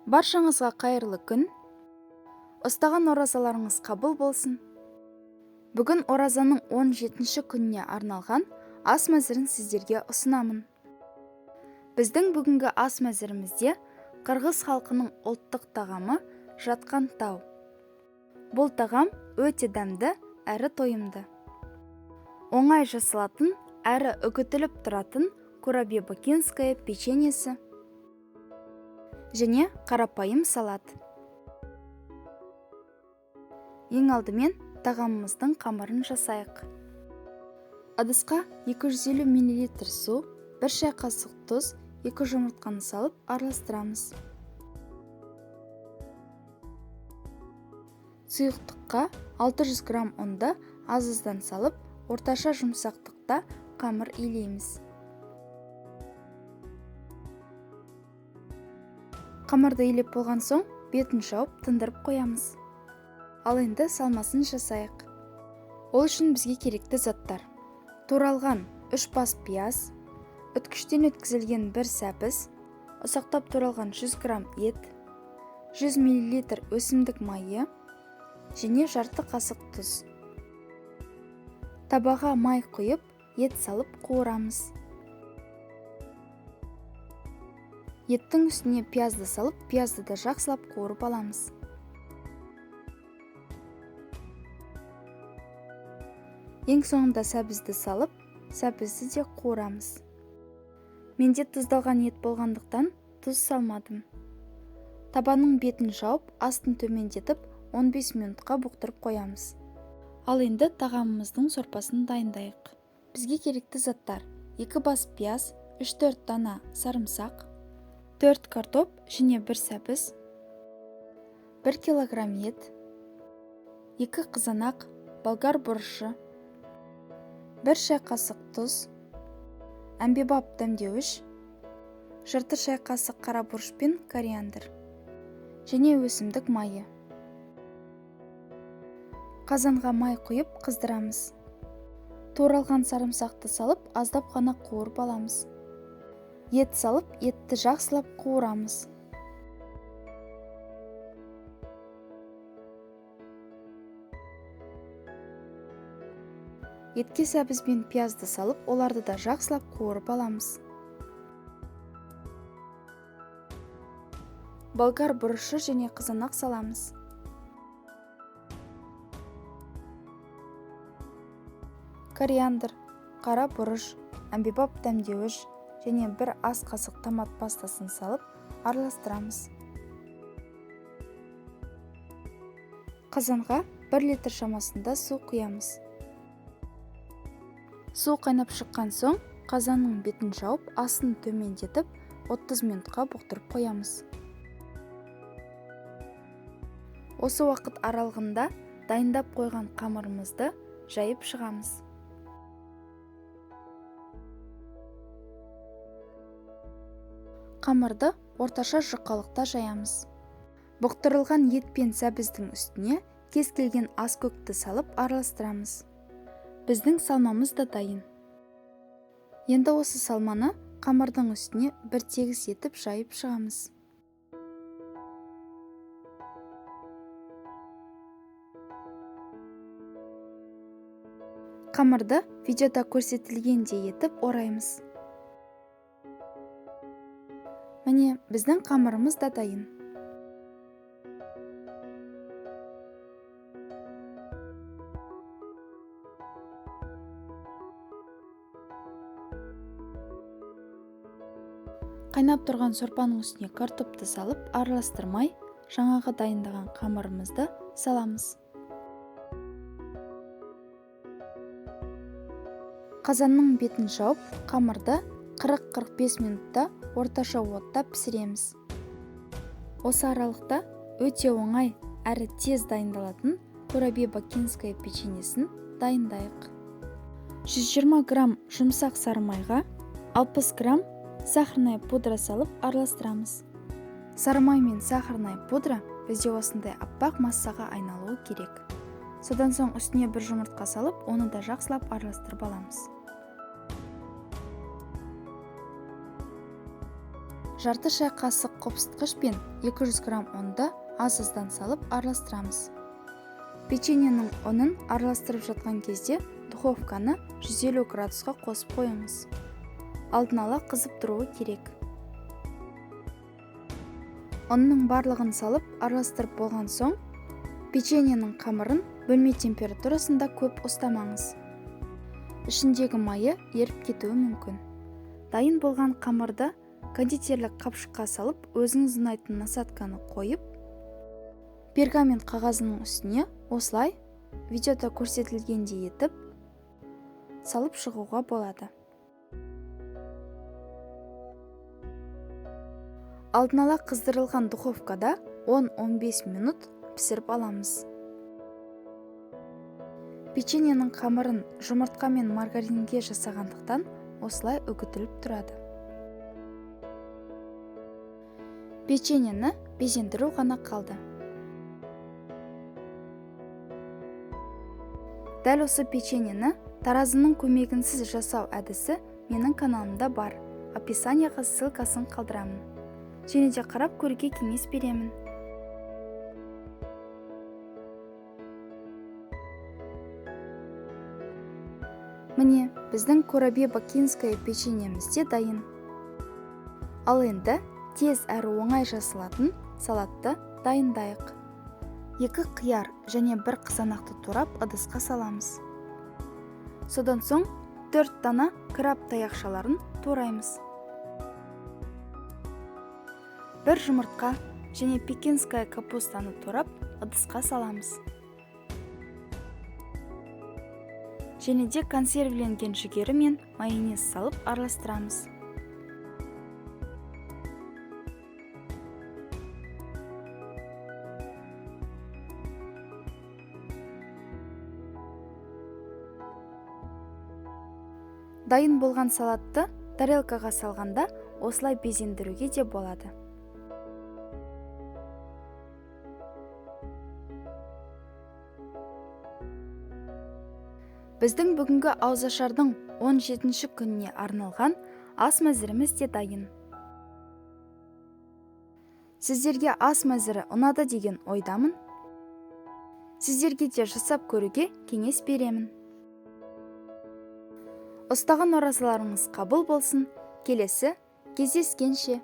Баршаңызға қайырлы күн. Ұстаған оразаларыңыз қабыл болсын. Бүгін оразаның 17-ші күніне арналған ас мәзірін сіздерге ұсынамын. Біздің бүгінгі ас мәзірімізде қырғыз халқының ұлттық тағамы жатқан тау. Бұл тағам өте дәмді әрі тойымды. Оңай жасалатын әрі үгітіліп тұратын курабье-бакинское печеньесі және қарапайым салат. Ең алдымен тағамымыздың қамырын жасайық. Ыдысқа 250 мл су, 1 шай қасық тұз, 2 жұмыртқаны салып араластырамыз. Сұйықтыққа 600 грамм ұнды аз-аздан салып, орташа жұмсақтықта қамыр илейміз. Қамырды илеп болған соң, бетін жауып тындырып қоямыз. Ал енді салмасын жасайық. Ол үшін бізге керекті заттар: туралған 3 бас пияз, үткіштен өткізілген 1 сәбіз, ұсақтап туралған 100 грамм ет, 100 мл өсімдік майы және жарты қасық тұз. Табаға май құйып, ет салып қуырамыз. Еттің үстіне пиязды салып, пиязды да жақсылап қуырып аламыз. Ең соңында сәбізді салып, сәбізді де қуырамыз. Менде тұздалған ет болғандықтан тұз салмадым. Табаның бетін жауып, астын төмендетіп, 15 минутқа бұқтырып қоямыз. Ал енді тағамымыздың сорпасын дайындайық. Бізге керекті заттар: 2 бас пияз, 3-4 дана сарымсақ, 4 картоп және 1 сәбіз, 1 килограмм ет, 2 қызанақ, болгар бұрышы, 1 шай қасық тұз, әмбебап дәмдеуіш, жарты шай қасық қара бұрыш пен кориандр және өсімдік майы. Қазанға май құйып қыздырамыз. Туралған сарымсақты салып, аздап қана қуырып аламыз. Ет салып, етті жақсылап қуырамыз. Етке сәбіз бен пиязды салып, оларды да жақсылап қуырып аламыз. Болгар бұрышы және қызанақ саламыз. Кориандр, қара бұрыш, әмбебап дәмдеуіш және 1 ас қасық томат пастасын салып араластырамыз. Қазанға 1 литр шамасында су құямыз. Су қайнап шыққан соң, қазанның бетін жауып, астын төмендетіп, 30 минутқа бұқтырып қоямыз. Осы уақыт аралығында дайындап қойған қамырымызды жайып шығамыз. Қамырды орташа жұқалықта жаямыз. Бұқтырылған ет пен сәбіздің үстіне кез келген ас көкті салып араластырамыз. Біздің салмамыз да дайын. Енді осы салманы қамырдың үстіне бір тегіс етіп жайып шығамыз. Қамырды видеода көрсетілгендей етіп ораймыз. Міне, біздің қамырымыз да дайын. Қайнап тұрған сорпаның үстіне картопты салып, араластырмай, жаңағы дайындаған қамырымызды саламыз. Қазанның бетін жауып, қамырды 40-45 минутта орташа отта пісіреміз. Осы аралықта өте оңай әрі тез дайындалатын курабье-бакинское печеньесін дайындайық. 120 грамм жұмсақ сары майға 60 грамм сахарная пудра салып араластырамыз. Сары май мен сахарная пудра бізде осындай аппақ массаға айналуы керек. Содан соң үстіне 1 жұмыртқа салып, оны да жақсылап араластырып аламыз. Жарты шай қасық қопсытқыш пен 200 грамм ұнды аз-аздан салып араластырамыз. Печеньенің ұнын араластырып жатқан кезде духовканы 150 градусқа қосып қойыңыз. Алдын ала қызып тұруы керек. Ұнның барлығын салып араластырып болған соң, печеньенің қамырын бөлме температурасында көп ұстамаңыз. Ішіндегі майы еріп кетуі мүмкін. Дайын болған қамырды кондитерлік қапшыққа салып, өзіңіз ұнайтын насатканы қойып, пергамент қағазының үстіне осылай видеода көрсетілгендей етіп салып шығуға болады. Алдын ала қыздырылған духовкада 10-15 минут пісіріп аламыз. Печеньенің қамырын жұмыртқа мен маргаринге жасағандықтан осылай үгітіліп тұрады. Печеньені безендіру ғана қалды. Дәл осы печеньені таразының көмегінсіз жасау әдісі менің каналымда бар. Описанияға ссылкасын қалдырамын. Және де қарап көруге кеңес беремін. Міне, біздің Коробье-Бакинское печеньеміз де дайын. Ал енді тез әрі оңай жасалатын салатты дайындайық. 2 қияр және 1 қызанақты турап ыдысқа саламыз. Содан соң 4 дана краб таяқшаларын тураймыз. 1 жұмыртқа және пекинская капустаны турап ыдысқа саламыз. Және де консервіленген жүгері мен майонез салып араластырамыз. Дайын болған салатты тарелкаға салғанда осылай безендіруге де болады. Біздің бүгінгі ауызашардың 17-ші күніне арналған ас мәзіріміз де дайын. Сіздерге ас мәзірі ұнады деген ойдамын. Сіздерге де жасап көруге кеңес беремін. Ұстаған оразаларыңыз қабыл болсын. Келесі кездескенше.